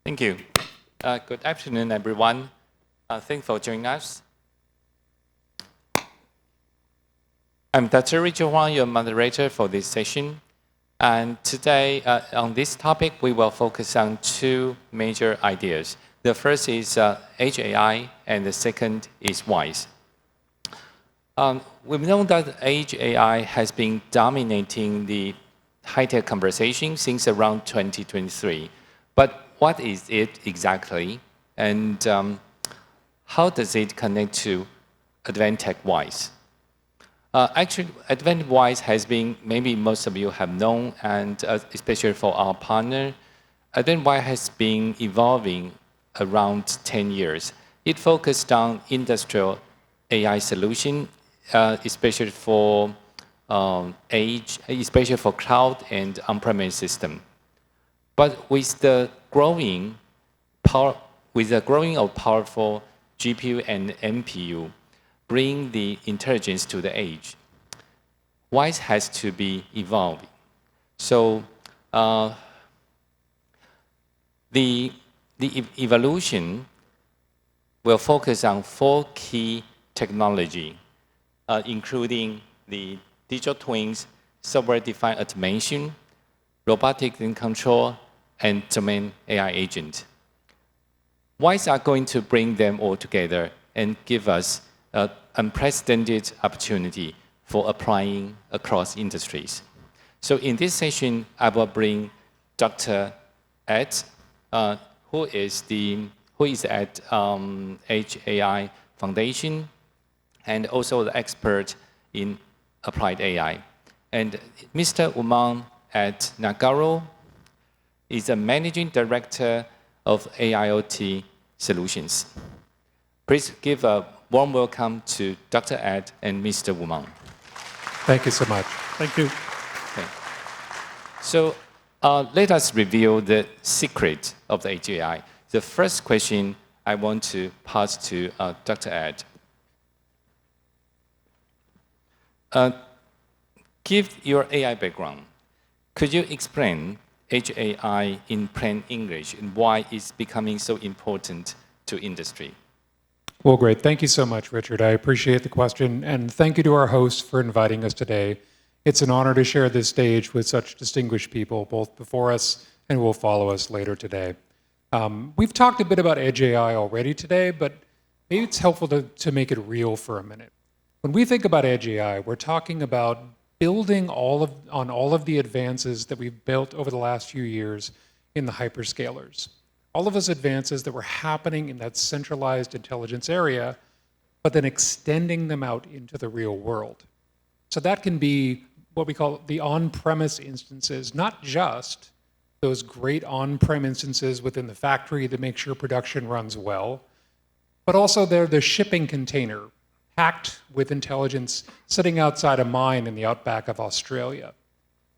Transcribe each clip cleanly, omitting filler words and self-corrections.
Thank you. Good afternoon, everyone. Thanks for joining us. I'm Dr. Richard Huang, your moderator for this session. And today, on this topic, we will focus on two major ideas. The first is Edge AI, and the second is WISE. We've known that Edge AI has been dominating the high-tech conversation since around 2023. But what is it exactly? And how does it connect to Advantech WISE? Actually, Advantech WISE has been, maybe most of you have known, and especially for our partner, Advantech WISE has been evolving around 10 years. It focused on industrial AI solution, especially for edge, especially for cloud and on-premise system. But with the growing of powerful GPU and NPU, bring the intelligence to the edge, WISE has to be evolving. So the evolution will focus on 4 key technology, including the digital twins, software-defined automation, robotics and control, and domain AI agent. WISE are going to bring them all together and give us an unprecedented opportunity for applying across industries. So in this session, I will bring Dr. Ed, who is at Edge AI Foundation, and also the expert in applied AI. And Mr. Huang at Nagarro is a managing director of AIoT Solutions. Please give a warm welcome to Dr. Ed and Mr. Huang. Thank you so much. Thank you. Okay. So let us reveal the secret of the Edge AI. The first question I want to pass to Dr. Ed. Give your AI background. Could you explain Edge AI in plain English and why it's becoming so important to industry? Well, great. Thank you so much, Richard. I appreciate the question, and thank you to our hosts for inviting us today. It's an honor to share this stage with such distinguished people, both before us and will follow us later today. We've talked a bit about Edge AI already today, but maybe it's helpful to make it real for a minute. When we think about Edge AI, we're talking about building on all of the advances that we've built over the last few years in the hyperscalers. All of those advances that were happening in that centralized intelligence area, but then extending them out into the real world. So that can be what we call the on-premise instances, not just those great on-prem instances within the factory that make sure production runs well, but also they're the shipping container, packed with intelligence sitting outside a mine in the outback of Australia.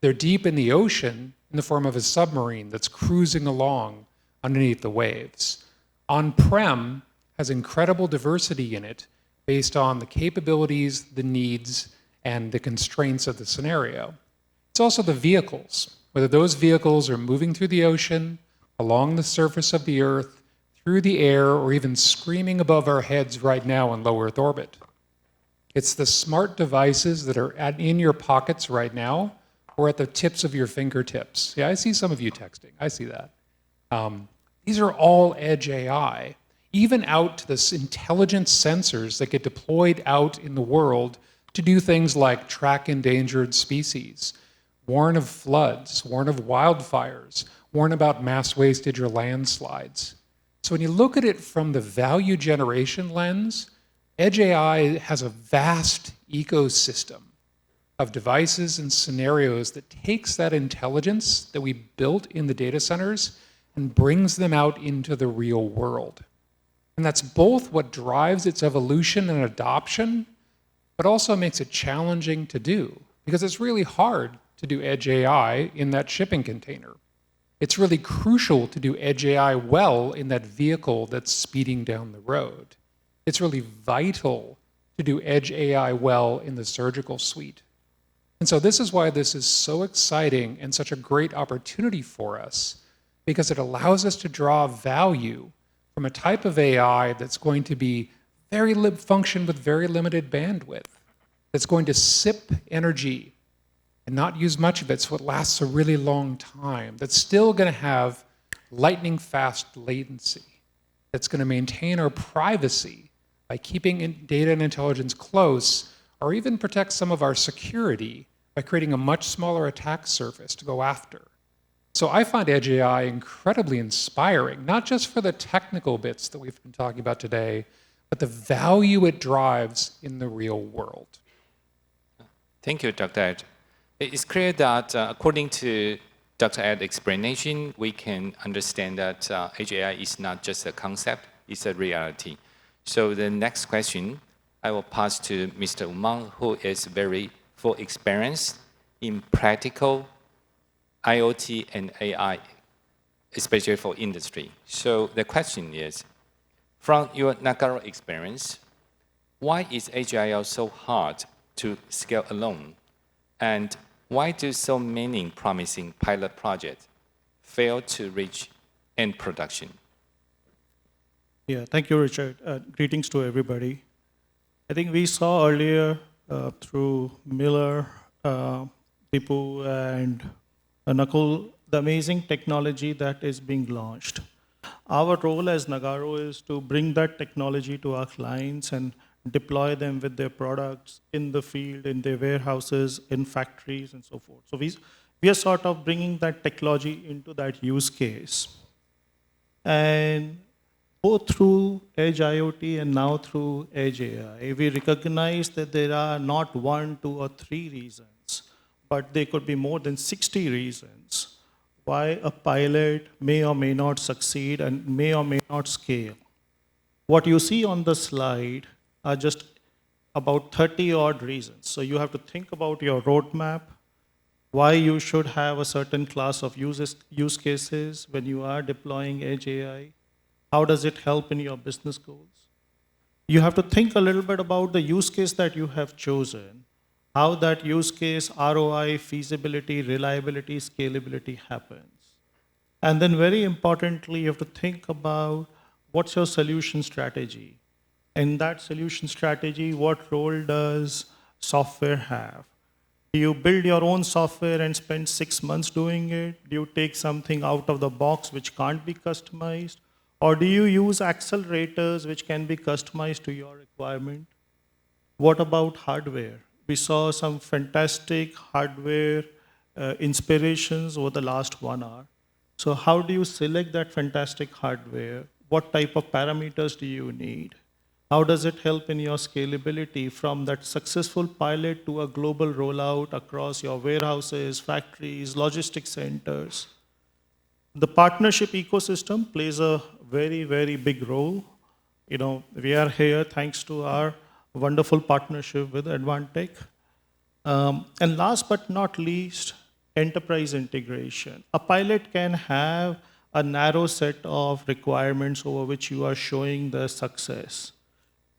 They're deep in the ocean in the form of a submarine that's cruising along underneath the waves. On-prem has incredible diversity in it based on the capabilities, the needs, and the constraints of the scenario. It's also the vehicles, whether those vehicles are moving through the ocean, along the surface of the Earth, through the air, or even screaming above our heads right now in low Earth orbit. It's the smart devices that are in your pockets right now or at the tips of your fingertips. Yeah, I see some of you texting. I see that. These are all Edge AI, even out to the intelligence sensors that get deployed out in the world to do things like track endangered species, warn of floods, warn of wildfires, warn about mass wastage or landslides. So when you look at it from the value generation lens, Edge AI has a vast ecosystem of devices and scenarios that takes that intelligence that we built in the data centers and brings them out into the real world. And that's both what drives its evolution and adoption, but also makes it challenging to do, because it's really hard to do Edge AI in that shipping container. It's really crucial to do Edge AI well in that vehicle that's speeding down the road. It's really vital to do Edge AI well in the surgical suite. And so this is why this is so exciting and such a great opportunity for us, because it allows us to draw value from a type of AI that's going to be function with very limited bandwidth, that's going to sip energy and not use much of it so it lasts a really long time, that's still going to have lightning fast latency, that's going to maintain our privacy by keeping data and intelligence close, or even protect some of our security by creating a much smaller attack surface to go after. So I find Edge AI incredibly inspiring, not just for the technical bits that we've been talking about today, but the value it drives in the real world. Thank you, Dr. Ed. It's clear that according to Dr. Ed's explanation, we can understand that Edge AI is not just a concept, it's a reality. So the next question, I will pass to Mr. Huang, who is very full experience in practical IoT and AI, especially for industry. So the question is, from your Nagarro experience, why is AGIL so hard to scale alone? And why do so many promising pilot projects fail to reach end production? Yeah, thank you, Richard. Greetings to everybody. I think we saw earlier through Miller, Tipu, and Nakul, the amazing technology that is being launched. Our role as Nagarro is to bring that technology to our clients and deploy them with their products in the field, in their warehouses, in factories, and so forth. So we are sort of bringing that technology into that use case. And both through Edge IoT and now through Edge AI, we recognize that there are not 1, 2, or 3 reasons, but there could be more than 60 reasons why a pilot may or may not succeed and may or may not scale. What you see on the slide are just about 30 odd reasons. So you have to think about your roadmap, why you should have a certain class of use cases when you are deploying Edge AI. How does it help in your business goals? You have to think a little bit about the use case that you have chosen, how that use case, ROI, feasibility, reliability, scalability happens. And then very importantly, you have to think about what's your solution strategy. In that solution strategy, what role does software have? Do you build your own software and spend 6 months doing it? Do you take something out of the box which can't be customized? Or do you use accelerators which can be customized to your requirement? What about hardware? We saw some fantastic hardware inspirations over the last 1 hour. So how do you select that fantastic hardware? What type of parameters do you need? How does it help in your scalability from that successful pilot to a global rollout across your warehouses, factories, logistics centers? The partnership ecosystem plays a very, very big role. You know, we are here thanks to our wonderful partnership with Advantech. And last but not least, enterprise integration. A pilot can have a narrow set of requirements over which you are showing the success.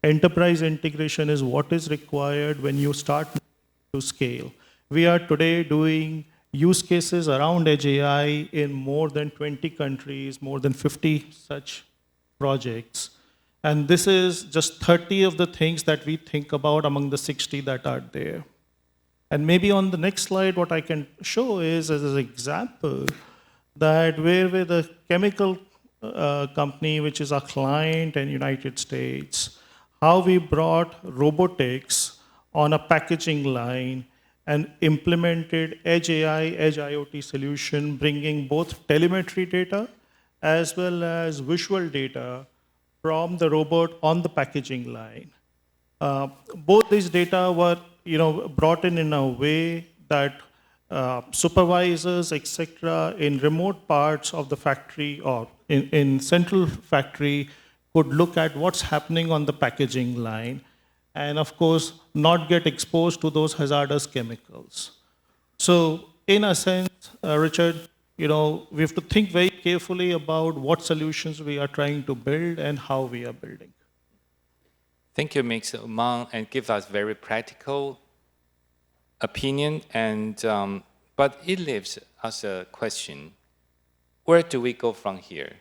Enterprise integration is what is required when you start to scale. We are today doing use cases around Edge AI in more than 20 countries, more than 50 such projects. And this is just 30 of the things that we think about among the 60 that are there. And maybe on the next slide, what I can show is as an example that where with a chemical company, which is our client in United States, how we brought robotics on a packaging line and implemented Edge AI, Edge IoT solution, bringing both telemetry data as well as visual data from the robot on the packaging line. Both these data were brought in a way that supervisors, etc., in remote parts of the factory or in central factory could look at what's happening on the packaging line and, of course, not get exposed to those hazardous chemicals. So, in a sense, Richard, we have to think very carefully about what solutions we are trying to build and how we are building. Thank you, Mr. Huang, and give us very practical opinion. And but it leaves us a question: where do we go from here?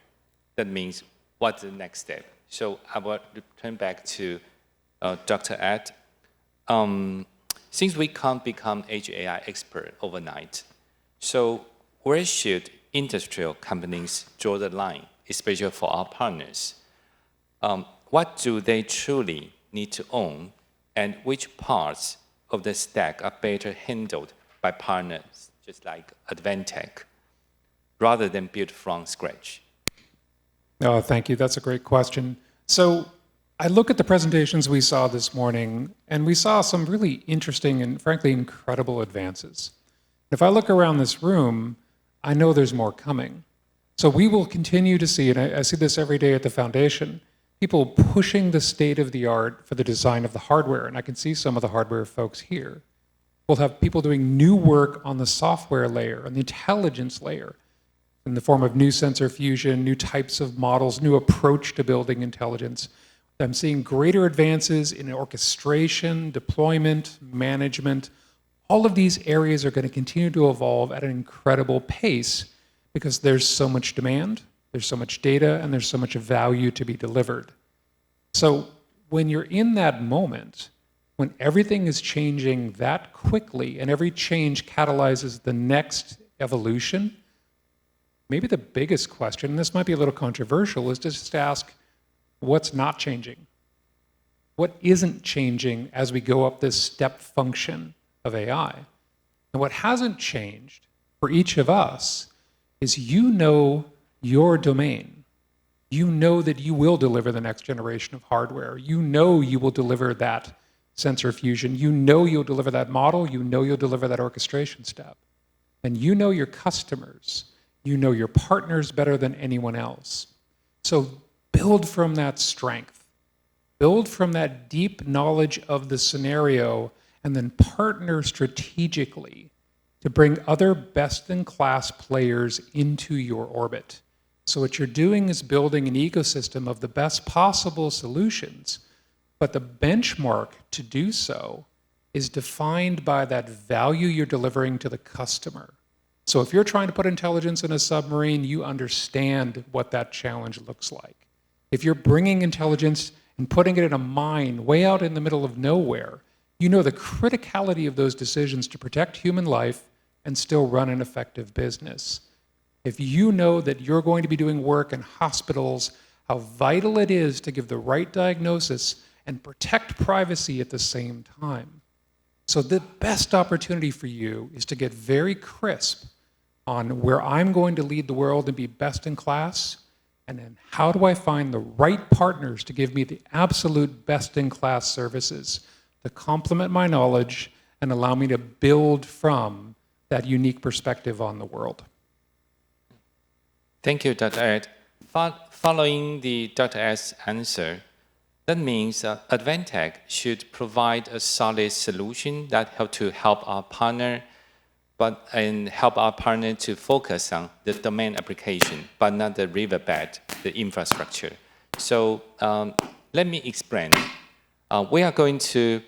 That means what's the next step? So I will return back to Dr. Ed. Since we can't become Edge AI expert overnight, so where should industrial companies draw the line, especially for our partners? What do they truly need to own, and which parts of the stack are better handled by partners, just like Advantech, rather than built from scratch? Oh, thank you. That's a great question. So I look at the presentations we saw this morning, and we saw some really interesting and frankly incredible advances. If I look around this room, I know there's more coming. So we will continue to see, and I see this every day at the foundation, people pushing the state of the art for the design of the hardware, and I can see some of the hardware folks here. We'll have people doing new work on the software layer, on the intelligence layer, in the form of new sensor fusion, new types of models, new approach to building intelligence. I'm seeing greater advances in orchestration, deployment, management. All of these areas are going to continue to evolve at an incredible pace because there's so much demand, there's so much data, and there's so much value to be delivered. So when you're in that moment, when everything is changing that quickly and every change catalyzes the next evolution, maybe the biggest question, and this might be a little controversial, is just to ask, what's not changing? What isn't changing as we go up this step function of AI? And what hasn't changed for each of us is you know your domain. You know that you will deliver the next generation of hardware. You know you will deliver that sensor fusion. You know you'll deliver that model. You know you'll deliver that orchestration step. And you know your customers. You know your partners better than anyone else. So build from that strength. Build from that deep knowledge of the scenario and then partner strategically to bring other best-in-class players into your orbit. So what you're doing is building an ecosystem of the best possible solutions, but the benchmark to do so is defined by that value you're delivering to the customer. So if you're trying to put intelligence in a submarine, you understand what that challenge looks like. If you're bringing intelligence and putting it in a mine way out in the middle of nowhere, you know the criticality of those decisions to protect human life and still run an effective business. If you know that you're going to be doing work in hospitals, how vital it is to give the right diagnosis and protect privacy at the same time. So the best opportunity for you is to get very crisp on where I'm going to lead the world and be best in class, and then how do I find the right partners to give me the absolute best in class services to complement my knowledge and allow me to build from that unique perspective on the world. Thank you, Dr. Ed. Following the Dr. Ed's answer, that means Advantech should provide a solid solution that help our partner, and help our partner to focus on the domain application, but not the riverbed, the infrastructure. So let me explain. We are going to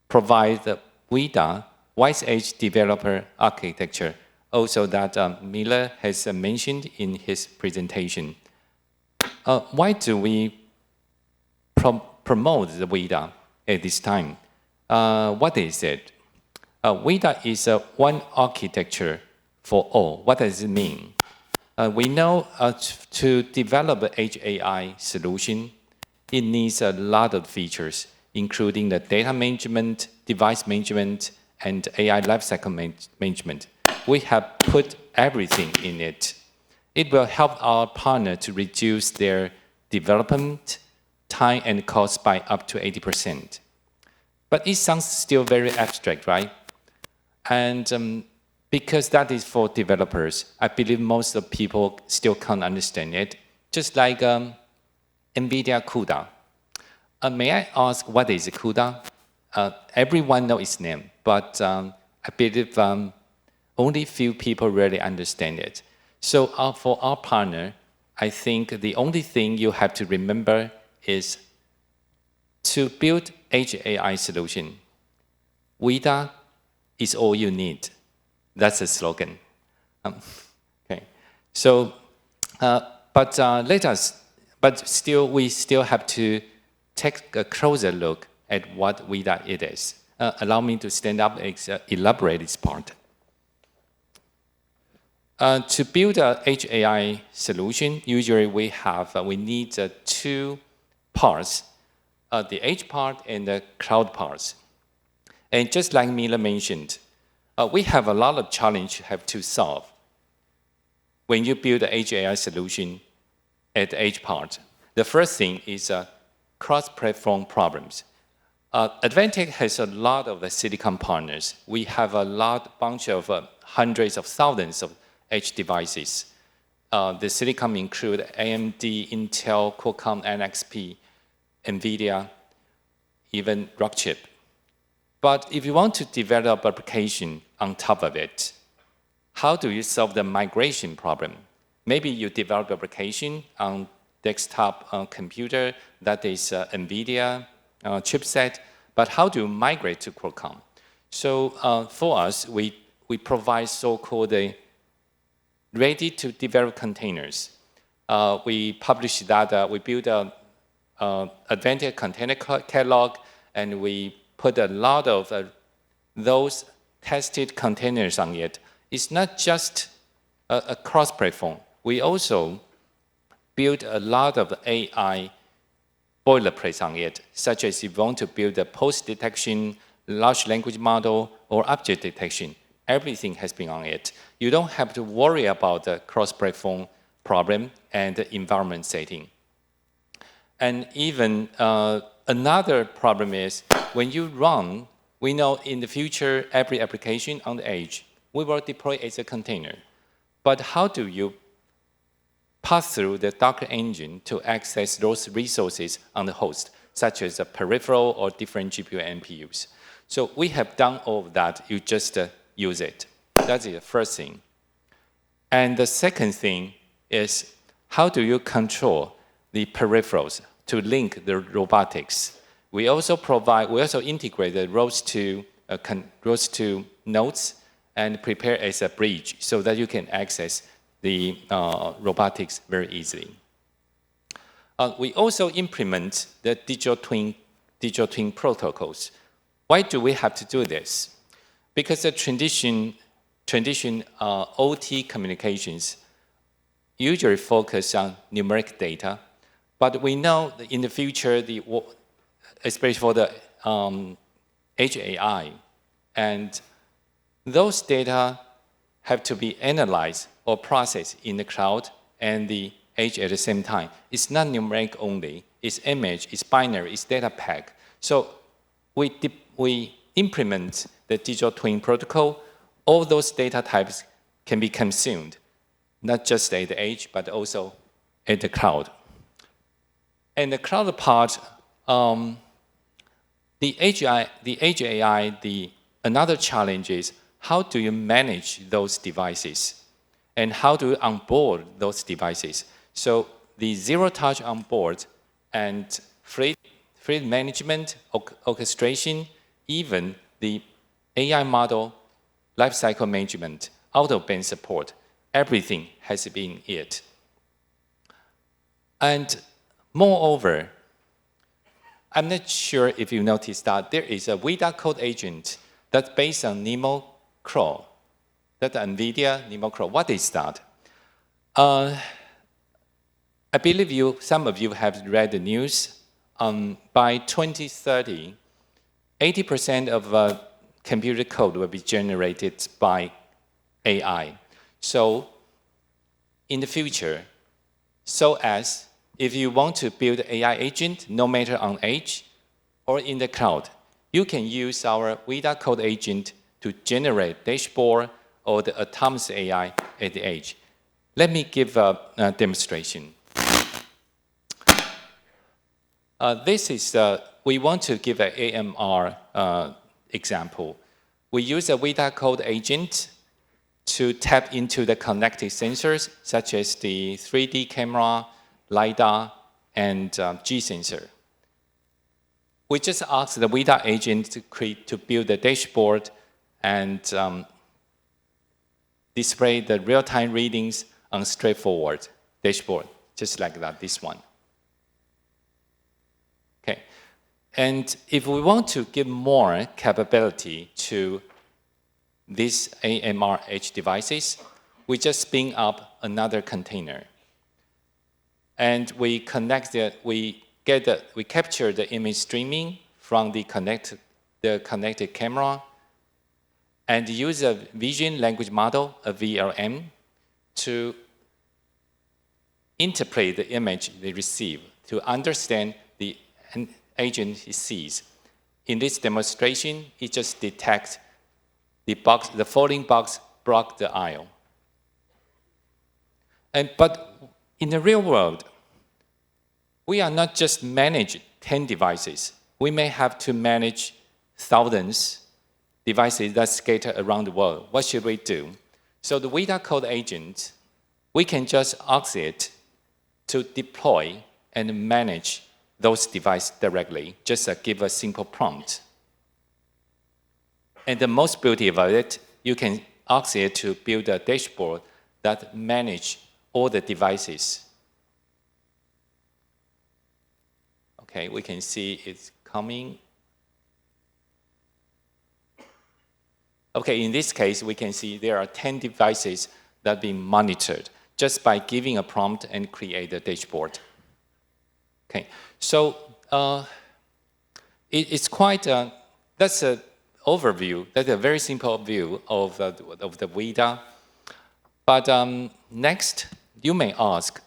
provide the WEDA, Wise Edge Developer Architecture, also that Miller has mentioned in his presentation. Why do we promote the WEDA at this time? What is it? WEDA is one architecture for all. What does it mean? We know to develop an Edge AI solution, it needs a lot of features, including the data management, device management, and AI lifecycle management. We have put everything in it. It will help our partner to reduce their development time and cost by up to 80%. But it sounds still very abstract, right? And because that is for developers, I believe most of people still can't understand it. Just like NVIDIA CUDA. May I ask what is CUDA? Everyone knows its name, but I believe only few people really understand it. So for our partner, I think the only thing you have to remember is to build Edge AI solution. WEDA is all you need. That's the slogan. Okay. So, we still have to take a closer look at what WEDA it is. Allow me to stand up and elaborate this part. To build an Edge AI solution, usually we need two parts, the edge part and the cloud parts. And just like Mila mentioned, we have a lot of challenges you have to solve when you build an Edge AI solution at the edge part. The first thing is cross-platform problems. Advantech has a lot of silicon partners. We have a bunch of hundreds of thousands of edge devices. The silicon include AMD, Intel, Qualcomm, NXP, NVIDIA, even Rockchip. But if you want to develop application on top of it, how do you solve the migration problem? Maybe you develop application on desktop computer that is NVIDIA chipset, but how do you migrate to Qualcomm? So for us, we provide so-called ready-to-develop containers. We publish that, we build an Advantech container catalog, and we put a lot of those tested containers on it. It's not just a cross-platform. We also build a lot of AI boilerplates on it, such as if you want to build a post detection, large language model, or object detection. Everything has been on it. You don't have to worry about the cross-platform problem and the environment setting. And even another problem is when you run, we know in the future, every application on the edge, we will deploy as a container. But how do you pass through the Docker engine to access those resources on the host, such as a peripheral or different GPU and NPUs? So we have done all of that. You just use it. That's the first thing. And the second thing is, how do you control the peripherals to link the robotics? We also integrate the rows to nodes and prepare as a bridge so that you can access the robotics very easily. We also implement the digital twin protocols. Why do we have to do this? Because the tradition OT communications usually focus on numeric data, but we know that in the future, especially for the Edge AI, and those data have to be analyzed or processed in the cloud and the edge at the same time. It's not numeric only. It's image, it's binary, it's data pack. So we implement the digital twin protocol. All those data types can be consumed, not just at the edge, but also at the cloud. And the cloud part, the Edge AI, another challenge is how do you manage those devices? And how do you onboard those devices? So the zero-touch onboard and fleet management, orchestration, even the AI model, lifecycle management, out-of-band support, everything has been it. And moreover, I'm not sure if you noticed that there is a WEDA code agent that's based on NeMo Crawl. That's NVIDIA NeMo Crawl. What is that? I believe some of you have read the news. By 2030, 80% of computer code will be generated by AI. So in the future, if you want to build an AI agent, no matter on edge or in the cloud, you can use our WEDA code agent to generate dashboard or the autonomous AI at the edge. Let me give a demonstration. We want to give an AMR example. We use a WEDA code agent to tap into the connected sensors, such as the 3D camera, LiDAR, and G sensor. We just ask the WEDA agent to build a dashboard and display the real-time readings on straightforward dashboard, just like that, this one. Okay, and if we want to give more capability to these AMR edge devices, we just spin up another container. And we capture the image streaming from the connected camera and use a vision language model, a VLM, to interpret the image they receive to understand the agent he sees. In this demonstration, it just detects the falling box block the aisle. But in the real world, we are not just manage 10 devices. We may have to manage thousands devices that scatter around the world. What should we do? So the WEDA code agent, we can just ask it to deploy and manage those devices directly. Just give a simple prompt. And the most beauty about it, you can ask it to build a dashboard that manages all the devices. Okay, we can see it's coming. Okay, in this case, we can see there are 10 devices that are being monitored just by giving a prompt and create a dashboard. Okay, so it's quite, that's an overview, that's a very simple view of the WEDA. But next, you may ask,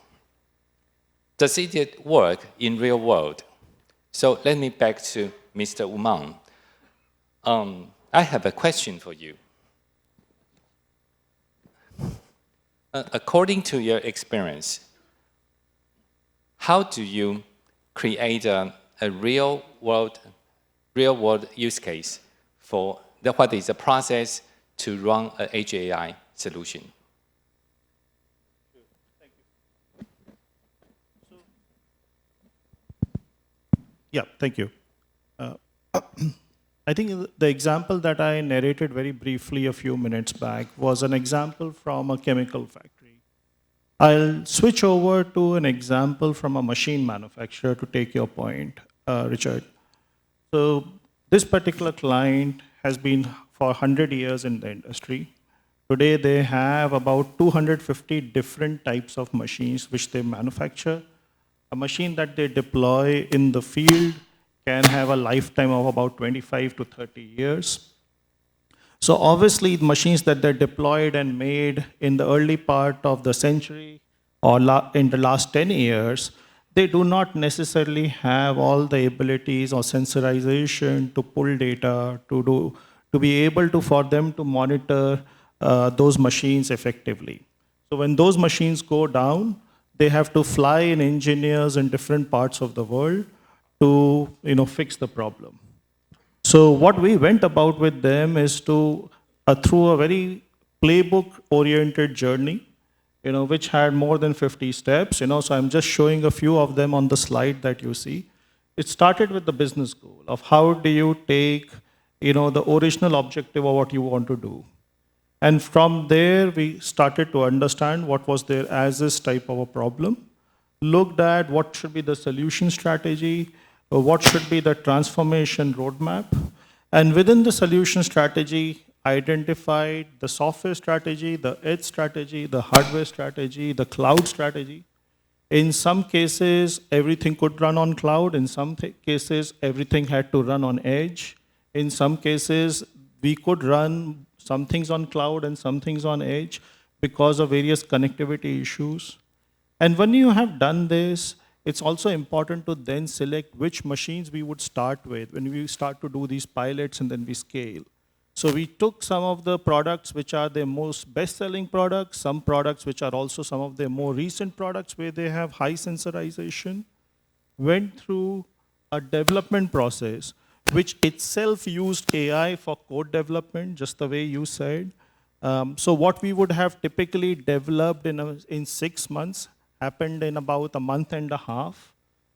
does it work in real world? So let me back to Mr. Huang. I have a question for you. According to your experience, how do you create a real world use case for what is the process to run an edge AI solution? Yeah, thank you. I think the example that I narrated very briefly a few minutes back was an example from a chemical factory. I'll switch over to an example from a machine manufacturer to take your point, Richard. So this particular client has been for 100 years in the industry. Today they have about 250 different types of machines which they manufacture. A machine that they deploy in the field can have a lifetime of about 25 to 30 years. So obviously, the machines that they're deployed and made in the early part of the century or in the last 10 years, they do not necessarily have all the abilities or sensorization to pull data, to be able to, for them to monitor those machines effectively. So when those machines go down, they have to fly in engineers in different parts of the world to fix the problem. So what we went about with them is to, through a very playbook-oriented journey, which had more than 50 steps. So I'm just showing a few of them on the slide that you see. It started with the business goal of how do you take, the original objective of what you want to do. And from there, we started to understand what was their as-is type of a problem, looked at what should be the solution strategy, what should be the transformation roadmap, and within the solution strategy, identified the software strategy, the edge strategy, the hardware strategy, the cloud strategy. In some cases, everything could run on cloud. In some cases, everything had to run on edge. In some cases, we could run some things on cloud and some things on edge because of various connectivity issues. And when you have done this, it's also important to then select which machines we would start with when we start to do these pilots and then we scale. So we took some of the products which are their most best-selling products, some products which are also some of their more recent products where they have high sensorization, went through a development process which itself used AI for code development, just the way you said. So what we would have typically developed in 6 months happened in about a month and a half.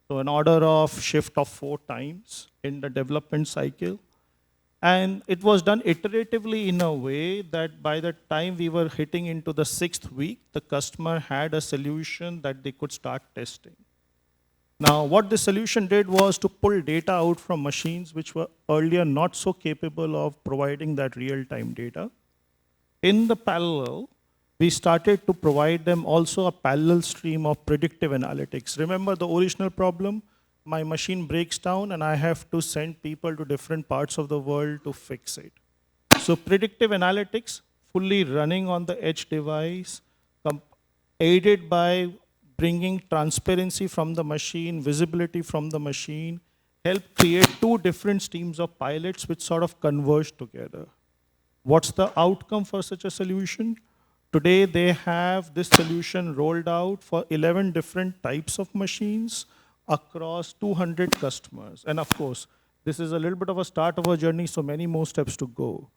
So an order of shift of 4 times in the development cycle. And it was done iteratively in a way that by the time we were hitting into the 6th week, the customer had a solution that they could start testing. Now, what the solution did was to pull data out from machines which were earlier not so capable of providing that real-time data. In the parallel, we started to provide them also a parallel stream of predictive analytics. Remember the original problem? My machine breaks down and I have to send people to different parts of the world to fix it. So predictive analytics, fully running on the edge device, aided by bringing transparency from the machine, visibility from the machine, help create 2 different streams of pilots which sort of converge together. What's the outcome for such a solution? Today they have this solution rolled out for 11 different types of machines across 200 customers. And of course, this is a little bit of a start of a journey, so many more steps to go.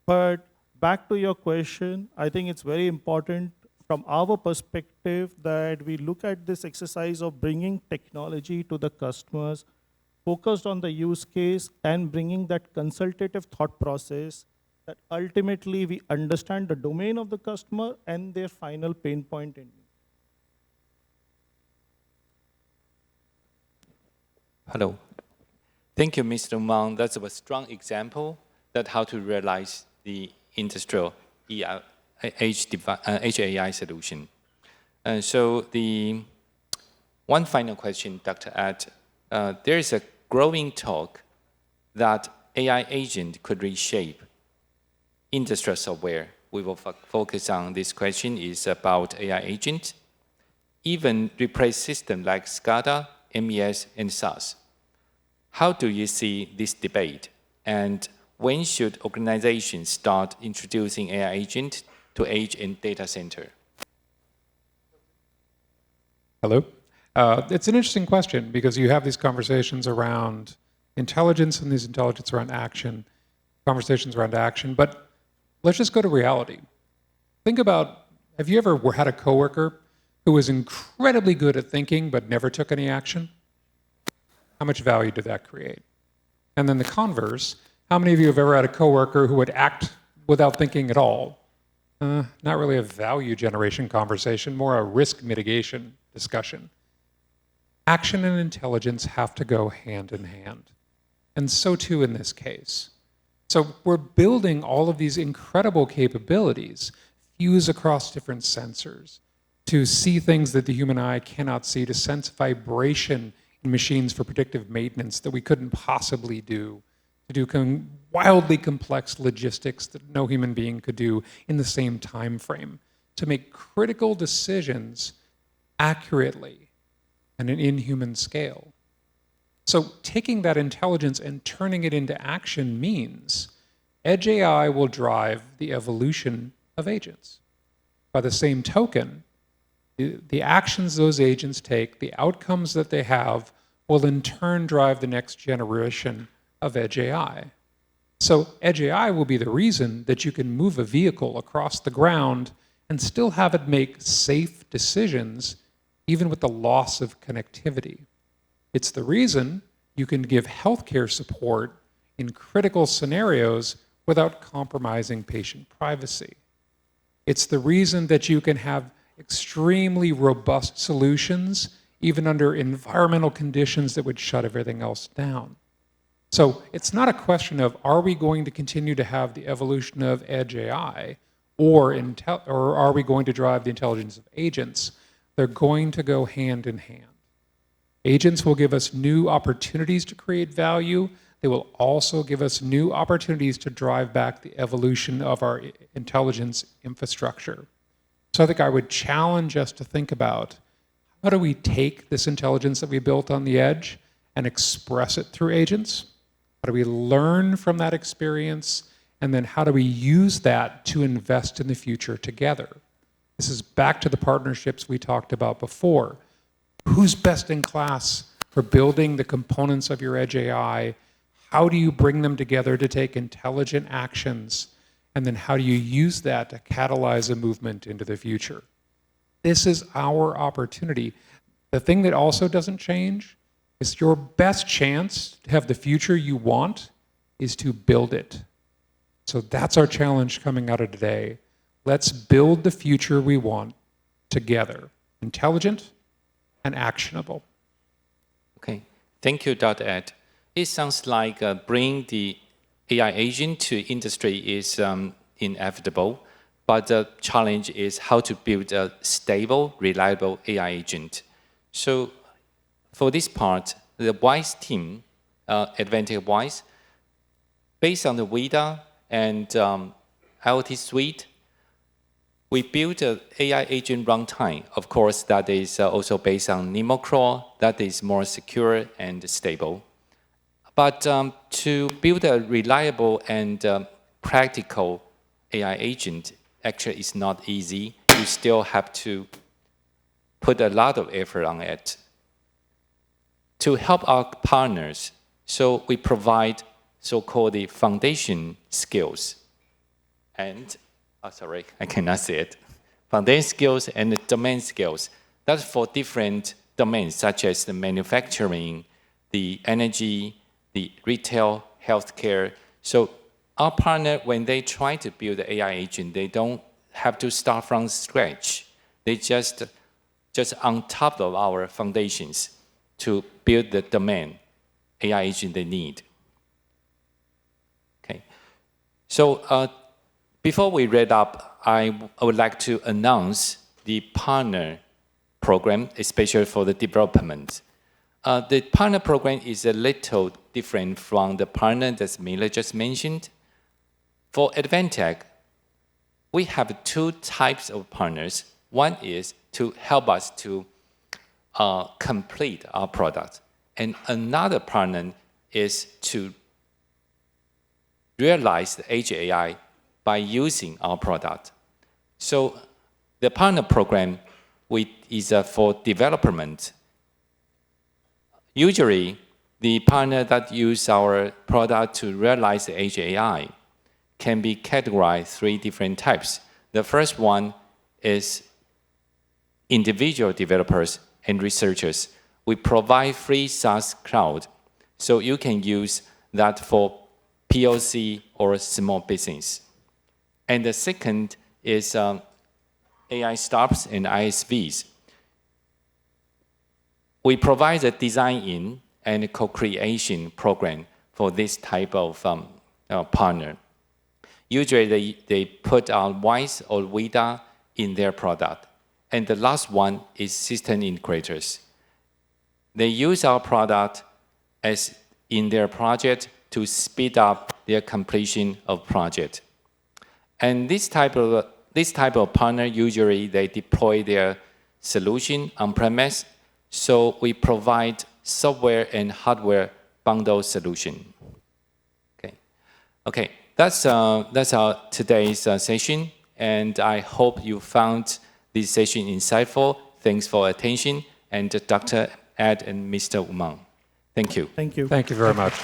But back to your question, I think it's very important from our perspective that we look at this exercise of bringing technology to the customers, focused on the use case and bringing that consultative thought process that ultimately we understand the domain of the customer and their final pain point in. Hello. Thank you, Mr. Huang. That's a strong example that how to realize the industrial Edge AI solution. So the one final question, Dr. Ed. There is a growing talk that AI agent could reshape industrial software. We will focus on this question is about AI agent, even replace systems like SCADA, MES, and SAS. How do you see this debate? And when should organizations start introducing AI agent to edge and data center? Hello. It's an interesting question because you have these conversations around intelligence and these intelligence around action, conversations around action, but let's just go to reality. Think about, have you ever had a coworker who was incredibly good at thinking but never took any action? How much value did that create? And then the converse, how many of you have ever had a coworker who would act without thinking at all? Not really a value generation conversation, more a risk mitigation discussion. Action and intelligence have to go hand in hand. And so too in this case. So we're building all of these incredible capabilities, fuse across different sensors, to see things that the human eye cannot see, to sense vibration in machines for predictive maintenance that we couldn't possibly do, to do wildly complex logistics that no human being could do in the same time frame, to make critical decisions accurately and at an inhuman scale. So taking that intelligence and turning it into action means Edge AI will drive the evolution of agents. By the same token, the actions those agents take, the outcomes that they have, will in turn drive the next generation of Edge AI. So Edge AI will be the reason that you can move a vehicle across the ground and still have it make safe decisions, even with the loss of connectivity. It's the reason you can give healthcare support in critical scenarios without compromising patient privacy. It's the reason that you can have extremely robust solutions even under environmental conditions that would shut everything else down. So it's not a question of are we going to continue to have the evolution of Edge AI or are we going to drive the intelligence of agents? They're going to go hand in hand. Agents will give us new opportunities to create value. They will also give us new opportunities to drive back the evolution of our intelligence infrastructure. So I think I would challenge us to think about how do we take this intelligence that we built on the edge and express it through agents? How do we learn from that experience? And then how do we use that to invest in the future together? This is back to the partnerships we talked about before. Who's best in class for building the components of your Edge AI? How do you bring them together to take intelligent actions? And then how do you use that to catalyze a movement into the future? This is our opportunity. The thing that also doesn't change is your best chance to have the future you want is to build it. So that's our challenge coming out of today. Let's build the future we want together, intelligent and actionable. Okay, thank you, Dr. Ed. It sounds like bringing the AI agent to industry is inevitable, but the challenge is how to build a stable, reliable AI agent. So for this part, the WISE team, Advantech WISE, based on the WEDA and IoT suite, we built an AI agent runtime. Of course, that is also based on NemoCrawl, that is more secure and stable. But to build a reliable and practical AI agent actually is not easy. You still have to put a lot of effort on it. To help our partners, so we provide so-called the foundation skills. And, sorry, I cannot say it. Foundation skills and the domain skills. That's for different domains, such as the manufacturing, the energy, the retail, healthcare. So our partner, when they try to build the AI agent, they don't have to start from scratch. They just on top of our foundations to build the domain AI agent they need. Okay. So before we wrap up, I would like to announce the partner program, especially for the development. The partner program is a little different from the partner that Miller just mentioned. For Advantech, we have two types of partners. One is to help us to complete our product, and another partner is to realize the edge AI by using our product. So the partner program is for development. Usually, the partner that use our product to realize the edge AI can be categorized three different types. The first one is individual developers and researchers. We provide free SaaS cloud, so you can use that for POC or small business. And the second is AI startups and ISVs. We provide a design-in and co-creation program for this type of partner. Usually, they put on WISE or WEDA in their product. And the last one is system integrators. They use our product as in their project to speed up their completion of project. And this type of partner, usually they deploy their solution on-premise, so we provide software and hardware bundle solution. Okay, that's our today's session, and I hope you found this session insightful. Thanks for attention, and Dr. Ed and Mr. Huang. Thank you. Thank you. Thank you very much.